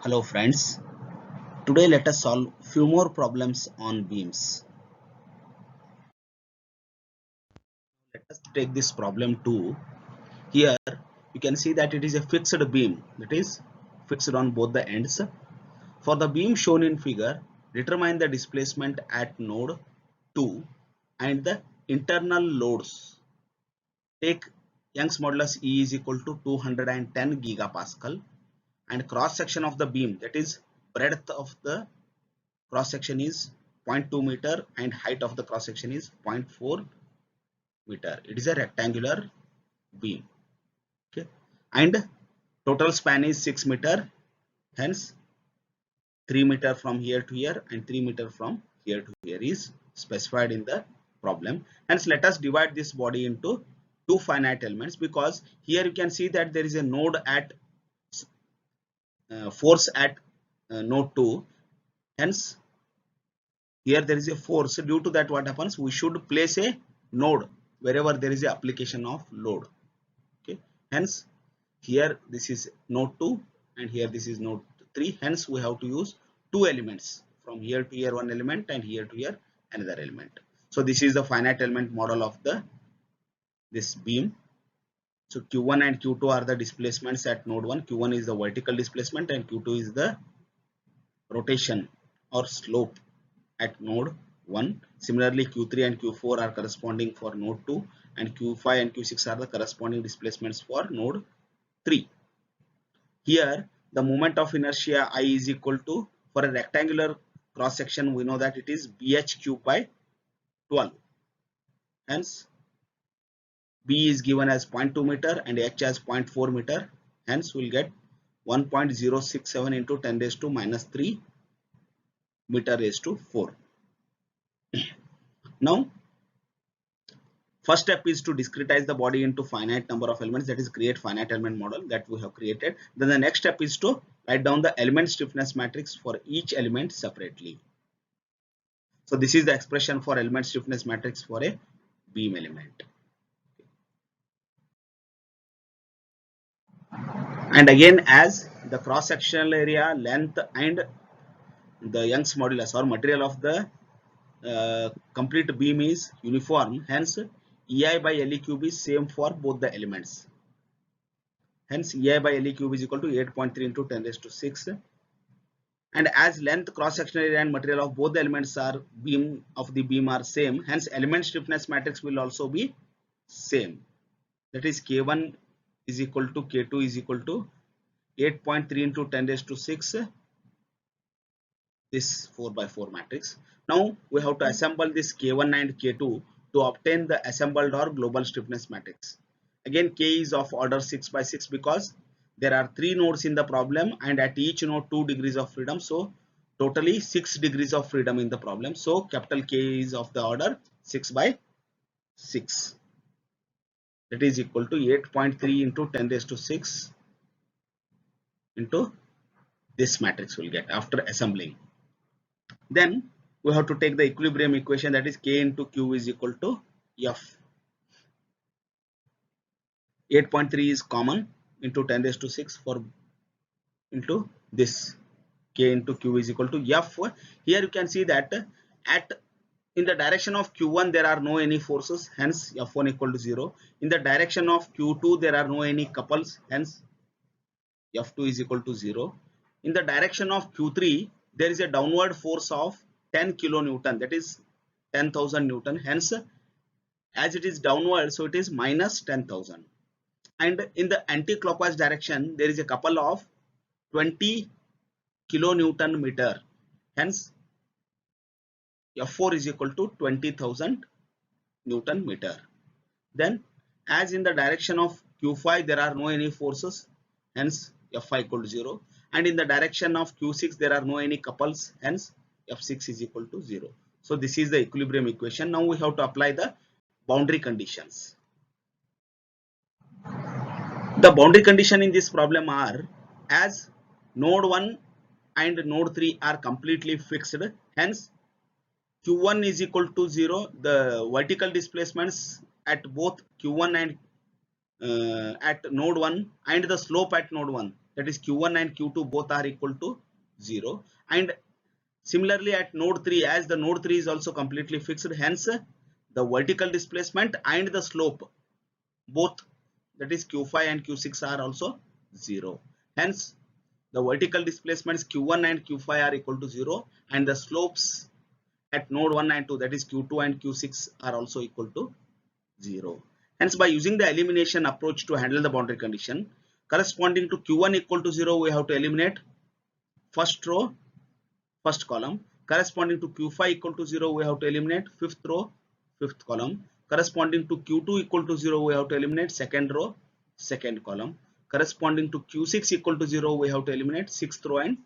Hello friends, today let us solve few more problems on beams. Let us take this problem 2. Here you can see that it is a fixed beam, that is fixed on both the ends. For the beam shown in figure, determine the displacement at node 2 and the internal loads. Take Young's modulus E is equal to 210 gigapascal and cross section of the beam, that is breadth of the cross section is 0.2 meter and height of the cross section is 0.4 meter. It is a rectangular beam. Okay, and total span is 6 meter. Hence 3 meter from here to here and 3 meter from here to here is specified in the problem. Hence let us divide this body into two finite elements, because here you can see that there is a node at force at node 2. Hence here there is a force. Due to that, what happens, we should place a node wherever there is a application of load. Okay, hence here this is node 2 and here this is node 3. Hence we have to use two elements, from here to here one element and here to here another element. So this is the finite element model of the this beam. So q1 and q2 are the displacements at node 1. q1 is the vertical displacement and q2 is the rotation or slope at node 1. Similarly, Q3 and Q4 are corresponding for node 2 and Q5 and Q6 are the corresponding displacements for node 3. Here the moment of inertia I is equal to, for a rectangular cross section we know that it is BH cube by 12. Hence B is given as 0.2 meter and H as 0.4 meter. Hence we will get 1.067 into 10 raised to minus 3 meter raised to 4. Now first step is to discretize the body into finite number of elements, that is create finite element model that we have created. Then the next step is to write down the element stiffness matrix for each element separately. So this is the expression for element stiffness matrix for a beam element. And again, as the cross sectional area, length and the Young's modulus or material of the complete beam is uniform, hence EI by LE cube is same for both the elements. Hence EI by LE cube is equal to 8.3 into 10 raised to 6. And as length, cross sectional area and material of both the elements are beam of the beam are same, hence element stiffness matrix will also be same. That is K1 is equal to K2 is equal to 8.3 into 10 raised to 6, this 4 by 4 matrix. Now we have to assemble this K1 and K2 to obtain the assembled or global stiffness matrix. Again, K is of order 6 by 6 because there are 3 nodes in the problem and at each node 2 degrees of freedom. So totally 6 degrees of freedom in the problem. So capital K is of the order 6 by 6. That is equal to 8.3 into 10 raised to 6 into this matrix will get after assembling. Then we have to take the equilibrium equation, that is K into Q is equal to F. 8.3 is common into 10 raised to 6 for into this K into Q is equal to F. Here you can see that at in the direction of Q1 there are no any forces, hence F1 equal to 0. In the direction of Q2 there are no any couples, hence F2 is equal to 0. In the direction of Q3 there is a downward force of 10 kilonewton, that is 10,000 Newton, hence as it is downward, so it is minus 10,000. And in the anti-clockwise direction there is a couple of 20 kilonewton meter, hence F4 is equal to 20,000 Newton meter. Then as in the direction of Q5 there are no any forces, hence F5 equal to 0, and in the direction of Q6 there are no any couples, hence F6 is equal to 0. So this is the equilibrium equation. Now we have to apply the boundary conditions. The boundary condition in this problem are, as node 1 and node 3 are completely fixed, hence Q1 is equal to 0, the vertical displacements at both Q1 and at node 1 and the slope at node 1, that is q1 and q2 both are equal to 0. And similarly at node 3, as the node 3 is also completely fixed, hence the vertical displacement and the slope both, that is q5 and q6, are also 0. Hence the vertical displacements q1 and q5 are equal to 0, and the slopes at node 1 and 2, that is q2 and q6, are also equal to 0. Hence by using the elimination approach to handle the boundary condition, corresponding to q1 equal to 0, we have to eliminate first row, first column. Corresponding to q5 equal to 0, we have to eliminate fifth row, fifth column. Corresponding to q2 equal to 0, we have to eliminate second row, second column. Corresponding to q6 equal to 0, we have to eliminate sixth row and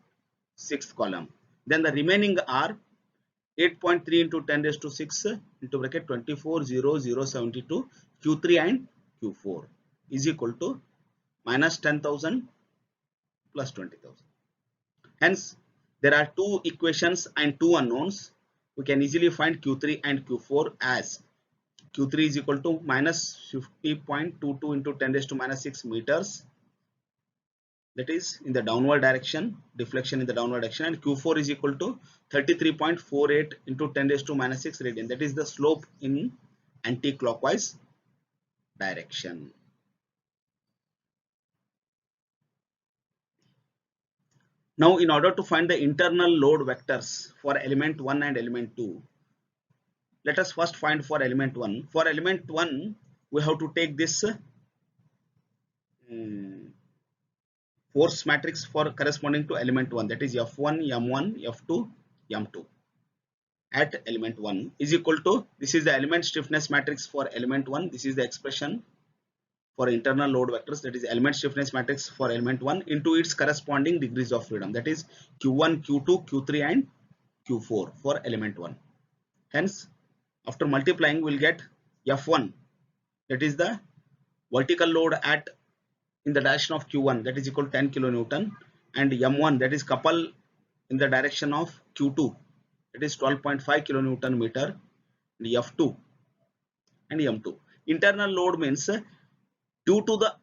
sixth column. Then the remaining are 8.3 into 10 raised to 6 into bracket 24, 0, 0, 72, q3 and q4 is equal to minus 10,000 plus 20,000. Hence there are two equations and two unknowns. We can easily find q3 and q4 as q3 is equal to minus 50.22 into 10 raised to minus 6 meters, that is in the downward direction, deflection in the downward direction, and q4 is equal to 33.48 into 10 raised to minus 6 radian, that is the slope in anti-clockwise direction. Now in order to find the internal load vectors for element 1 and element 2, let us first find for element 1. For element 1 we have to take this force matrix for corresponding to element 1, that is F1, M1, F2, M2 at element 1 is equal to, this is the element stiffness matrix for element 1, this is the expression for internal load vectors, that is element stiffness matrix for element 1 into its corresponding degrees of freedom, that is q1, q2, q3 and q4 for element 1. Hence after multiplying we will get F1, that is the vertical load at in the direction of q1, that is equal to 10 kilonewton, and m1, that is couple in the direction of q2, that is 12.5 kilonewton meter, and f2 and m2. Internal load means due to the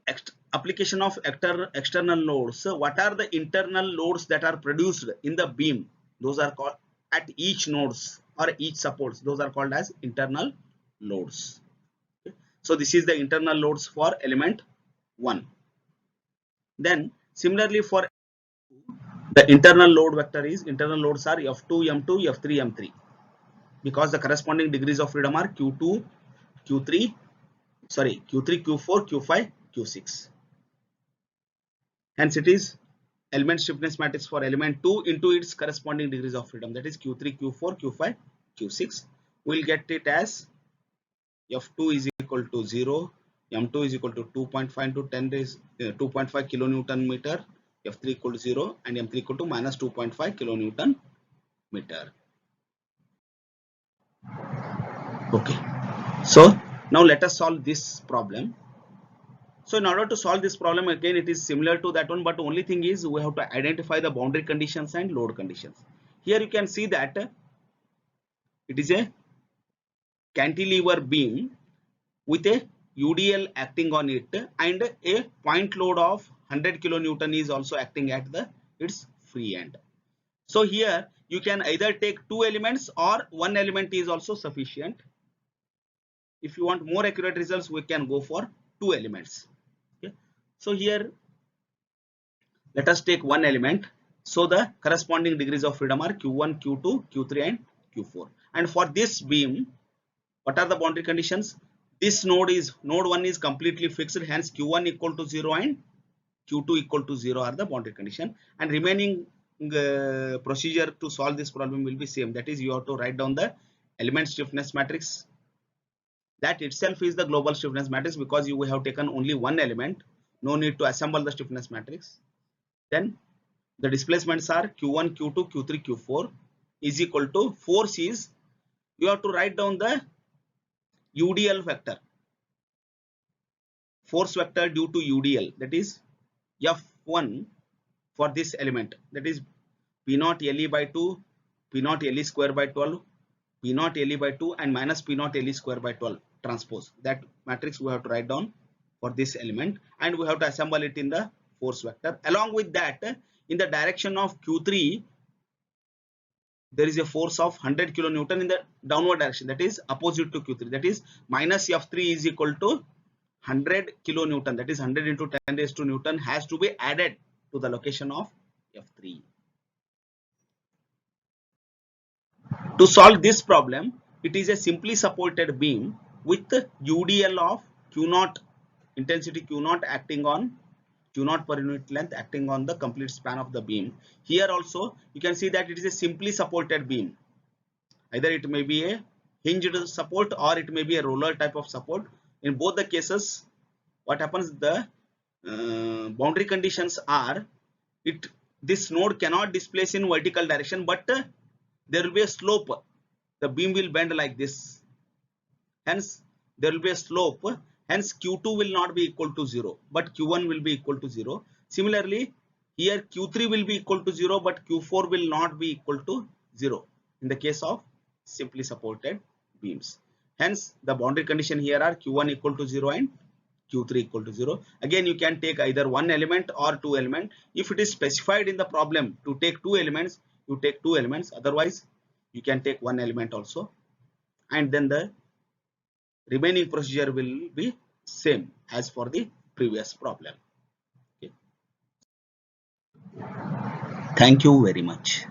application of external loads, what are the internal loads that are produced in the beam, those are called at each nodes or each supports, those are called as internal loads. Okay. So this is the internal loads for element 1. Then similarly for the internal load vector is, internal loads are F2, M2, F3, M3, because the corresponding degrees of freedom are Q2, Q3, Q4, Q5, Q6. Hence it is element stiffness matrix for element 2 into its corresponding degrees of freedom, that is Q3, Q4, Q5, Q6. We will get it as F2 is equal to 0, M2 is equal to 2.5 into 10 raised 2.5 kilonewton meter, F3 equal to 0, and M3 equal to minus 2.5 kilonewton meter. Okay, so now let us solve this problem. So in order to solve this problem, again it is similar to that one, but only thing is we have to identify the boundary conditions and load conditions. Here you can see that it is a cantilever beam with a UDL acting on it, and a point load of 100 kilonewton is also acting at its free end. So here you can either take two elements or one element is also sufficient. If you want more accurate results, we can go for two elements. Okay. So here let us take one element. So the corresponding degrees of freedom are Q1, Q2, Q3 and Q4. And for this beam, what are the boundary conditions? This node 1 is completely fixed, hence Q1 equal to 0 and Q2 equal to 0 are the boundary condition, and remaining procedure to solve this problem will be same, that is you have to write down the element stiffness matrix, that itself is the global stiffness matrix because you have taken only one element, no need to assemble the stiffness matrix. Then the displacements are Q1, Q2, Q3, Q4 is equal to force is, you have to write down the UDL vector, force vector due to UDL, that is F1 for this element, that is P0 LE by 2, P0 LE square by 12, P0 LE by 2 and minus P0 LE square by 12 transpose. That matrix we have to write down for this element, and we have to assemble it in the force vector. Along with that, in the direction of Q3, there is a force of 100 kilonewton in the downward direction, that is opposite to Q3, that is minus F3 is equal to 100 kilonewton, that is 100 into 10 raised to Newton has to be added to the location of F3. To solve this problem, it is a simply supported beam with UDL of Q0, intensity Q0 acting on Q0 per unit length acting on the complete span of the beam. Here also you can see that it is a simply supported beam. Either it may be a hinged support or it may be a roller type of support. In both the cases, what happens, the boundary conditions are, this node cannot displace in vertical direction, but there will be a slope. The beam will bend like this. Hence, there will be a slope. Hence, Q2 will not be equal to 0, but Q1 will be equal to 0. Similarly, here Q3 will be equal to 0, but Q4 will not be equal to 0 in the case of simply supported beams. Hence, the boundary condition here are Q1 equal to 0 and Q3 equal to 0. Again, you can take either one element or two elements. If it is specified in the problem to take two elements, you take two elements. Otherwise, you can take one element also. And then the remaining procedure will be same as for the previous problem. Okay. Thank you very much.